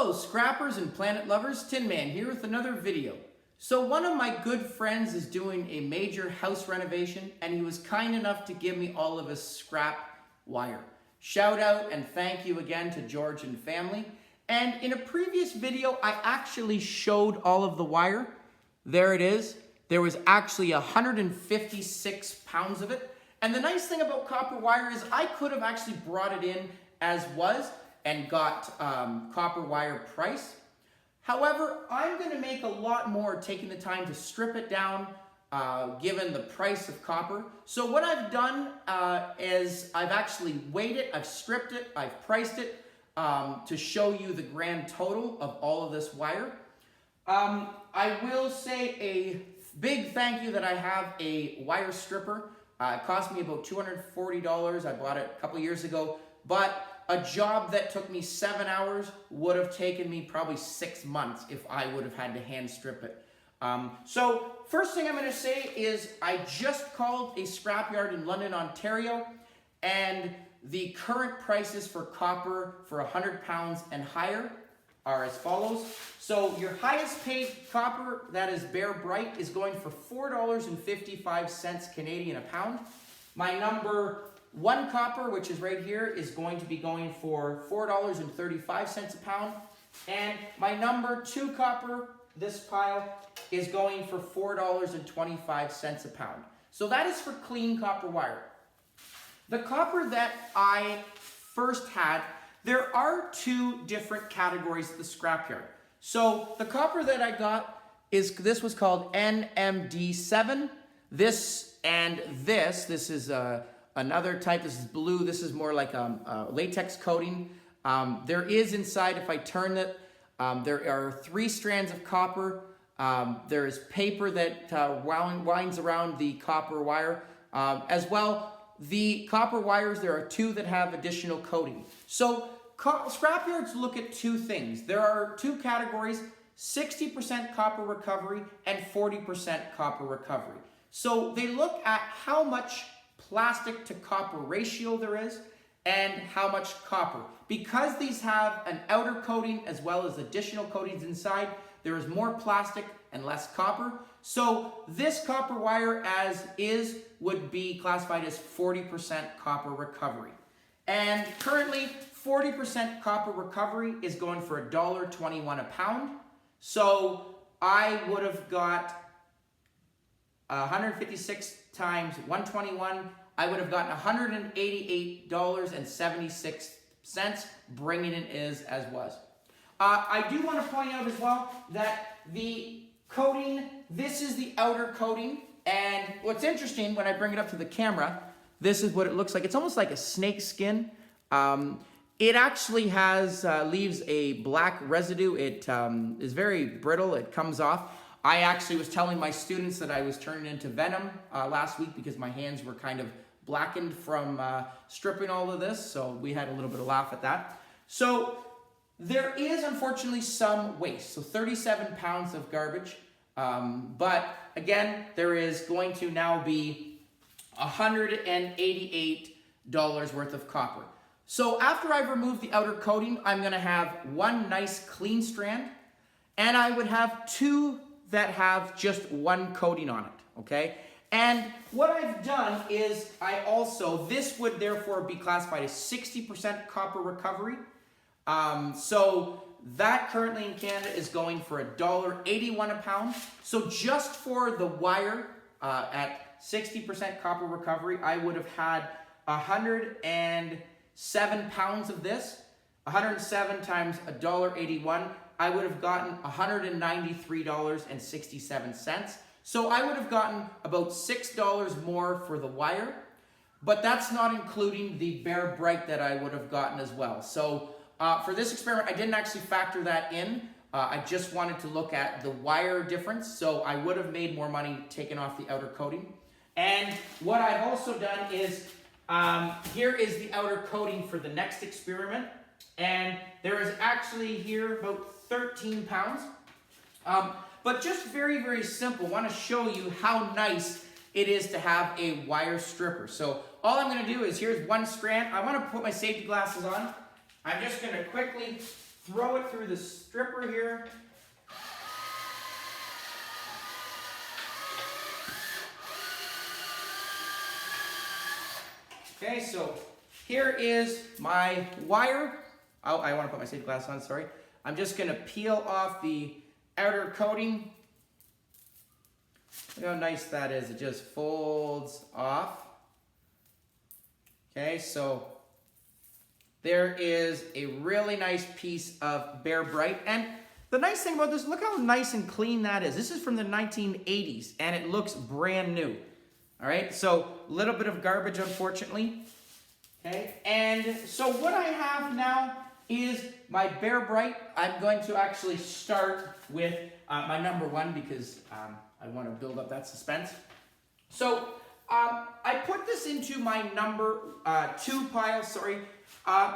Hello scrappers and planet lovers, Tin Man here with another video. So one of my good friends is doing a major house renovation and he was kind enough to give me all of his scrap wire. Shout out and thank you again to George and family. And in a previous video I actually showed all of the wire. There it is. There was actually 156 pounds of it. And the nice thing about copper wire is I could have actually brought it in as was and got copper wire price. However, I'm going to make a lot more taking the time to strip it down given the price of copper. So what I've done is I've actually weighed it, I've stripped it, I've priced it to show you the grand total of all of this wire. I will say a big thank you that I have a wire stripper. It cost me about $240. I bought it a couple years ago, but a job that took me 7 hours would have taken me probably 6 months if I would have had to hand strip it. So first thing I'm going to say is I just called a scrapyard in London, Ontario, and the current prices for copper for 100 pounds and higher are as follows. So your highest paid copper, that is Bare Bright, is going for $4.55 Canadian a pound. My number one copper, which is right here, is going to be going for $4.35 a pound. And my number two copper, this pile, is going for $4.25 a pound. So that is for clean copper wire. The copper that I first had, there are two different categories at the scrapyard. So the copper that I got this was called NMD7. This is another type. This is blue. This is more like a latex coating. There is inside, if I turn it, there are 3 strands of copper. There is paper that winds around the copper wire. As well, the copper wires, there are 2 that have additional coating. So scrapyards look at 2 things. There are 2 categories, 60% copper recovery and 40% copper recovery. So they look at how much plastic to copper ratio there is and how much copper. Because these have an outer coating as well as additional coatings inside, there is more plastic and less copper. So this copper wire as is would be classified as 40% copper recovery. And currently 40% copper recovery is going for $1.21 a pound. So I would have got 156 times 121, I would have gotten $188.76, bringing it as was. I do want to point out as well that the coating, this is the outer coating, and what's interesting when I bring it up to the camera, this is what it looks like. It's almost like a snake skin. It actually has leaves a black residue. It is very brittle. It comes off. I actually was telling my students that I was turning into Venom last week because my hands were kind of blackened from stripping all of this. So we had a little bit of laugh at that. So there is unfortunately some waste. So 37 pounds of garbage. But again, there is going to now be $188 worth of copper. So after I've removed the outer coating, I'm going to have 1 nice clean strand. And I would have 2 that have just 1 coating on it, okay? And what I've done is this would therefore be classified as 60% copper recovery. So that currently in Canada is going for $1.81 a pound. So just for the wire at 60% copper recovery, I would have had 107 pounds of this. 107 times $1.81. I would have gotten $193.67. So I would have gotten about $6 more for the wire, but that's not including the Bare Bright that I would have gotten as well. So for this experiment, I didn't actually factor that in. I just wanted to look at the wire difference, so I would have made more money taking off the outer coating. And what I've also done is, here is the outer coating for the next experiment. And there is actually here about 13 pounds. But just very, very simple. I want to show you how nice it is to have a wire stripper. So all I'm going to do is, here's 1 strand. I want to put my safety glasses on. I'm just going to quickly throw it through the stripper here. Okay, so here is my wire. Oh, I want to put my safety glass on, sorry. I'm just going to peel off the outer coating. Look how nice that is. It just folds off. Okay, so there is a really nice piece of Bear Bright. And the nice thing about this, look how nice and clean that is. This is from the 1980s, and it looks brand new. All right, so a little bit of garbage, unfortunately. Okay, and so what I have now is my Bear Bright. I'm going to actually start with my number one because I want to build up that suspense. So I put this into my number two pile, sorry.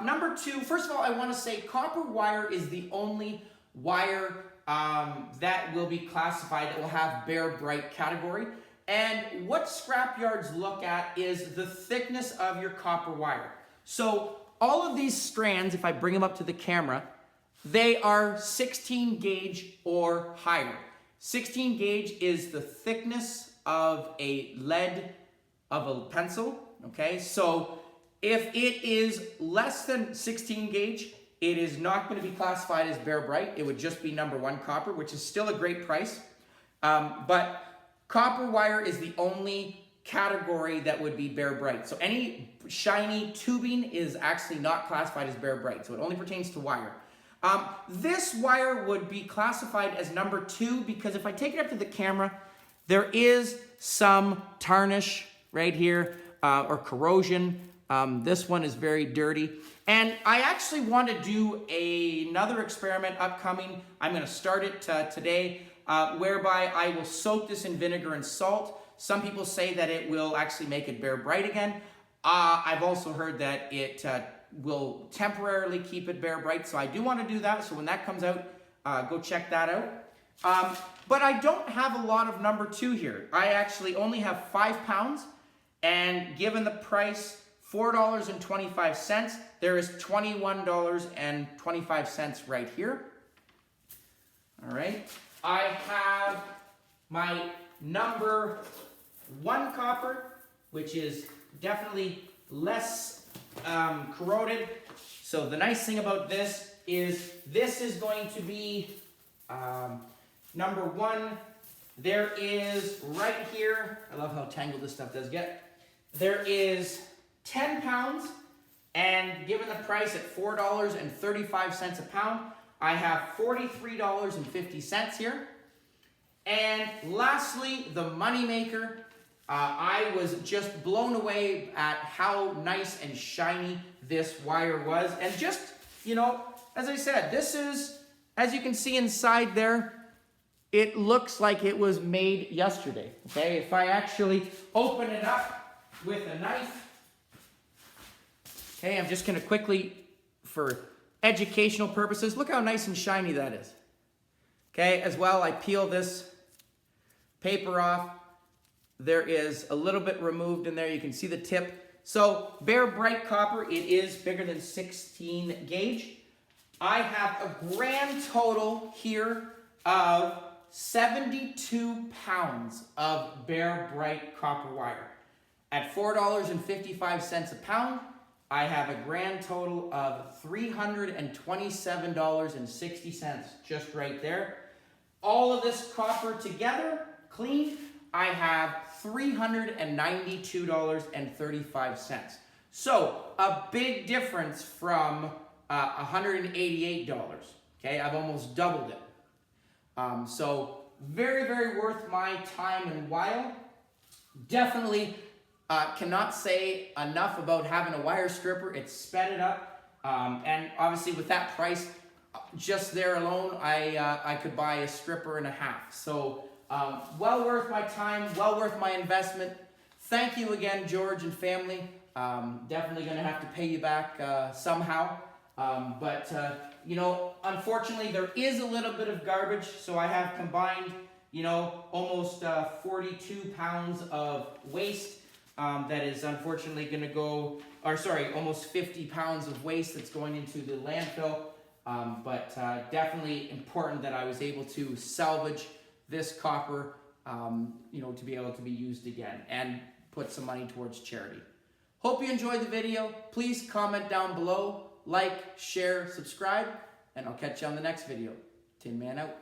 Number two, first of all, I want to say copper wire is the only wire that will be classified, that will have Bear Bright category. And what scrapyards look at is the thickness of your copper wire. So all of these strands, if I bring them up to the camera, they are 16 gauge or higher. 16 gauge is the thickness of a lead of a pencil, okay? So if it is less than 16 gauge, it is not going to be classified as Bear Bright. It would just be number one copper, which is still a great price. But copper wire is the only category that would be Bear Bright. So any shiny tubing is actually not classified as Bear Bright. So it only pertains to wire. This wire would be classified as number two because if I take it up to the camera, there is some tarnish right here or corrosion. This one is very dirty. And I actually want to do another experiment upcoming. I'm going to start it today. Whereby I will soak this in vinegar and salt. Some people say that it will actually make it Bear Bright again. I've also heard that it will temporarily keep it Bear Bright, so I do want to do that. So when that comes out, go check that out. But I don't have a lot of number two here. I actually only have 5 pounds, and given the price, $4.25, there is $21.25 right here. All right. I have my number one copper, which is definitely less corroded. So the nice thing about this is going to be number one. There is right here, I love how tangled this stuff does get. There is 10 pounds, and given the price at $4.35 a pound, I have $43.50 here. And lastly, the moneymaker. I was just blown away at how nice and shiny this wire was. And just, you know, as I said, this is, as you can see inside there, it looks like it was made yesterday. Okay, if I actually open it up with a knife. Okay, I'm just going to quickly, for educational purposes, look how nice and shiny that is. Okay, as well, I peel this paper off. There is a little bit removed in there. You can see the tip. So Bear Bright copper, it is bigger than 16 gauge. I have a grand total here of 72 pounds of Bear Bright copper wire. At $4.55 a pound, I have a grand total of $327.60, just right there. All of this copper together, clean, I have $392.35. So a big difference from $188. Okay, I've almost doubled it. So very, very worth my time and while. Definitely cannot say enough about having a wire stripper. It's sped it up. And obviously with that price, just there alone, I could buy a stripper and a half. So well worth my time, well worth my investment. Thank you again, George and family. Definitely going to have to pay you back somehow. But you know, unfortunately, there is a little bit of garbage. So I have combined, you know, almost 42 pounds of waste that is unfortunately going to go, or sorry, almost 50 pounds of waste that's going into the landfill. But definitely important that I was able to salvage this copper, to be able to be used again and put some money towards charity. Hope you enjoyed the video. Please comment down below, like, share, subscribe, and I'll catch you on the next video. Tin Man out.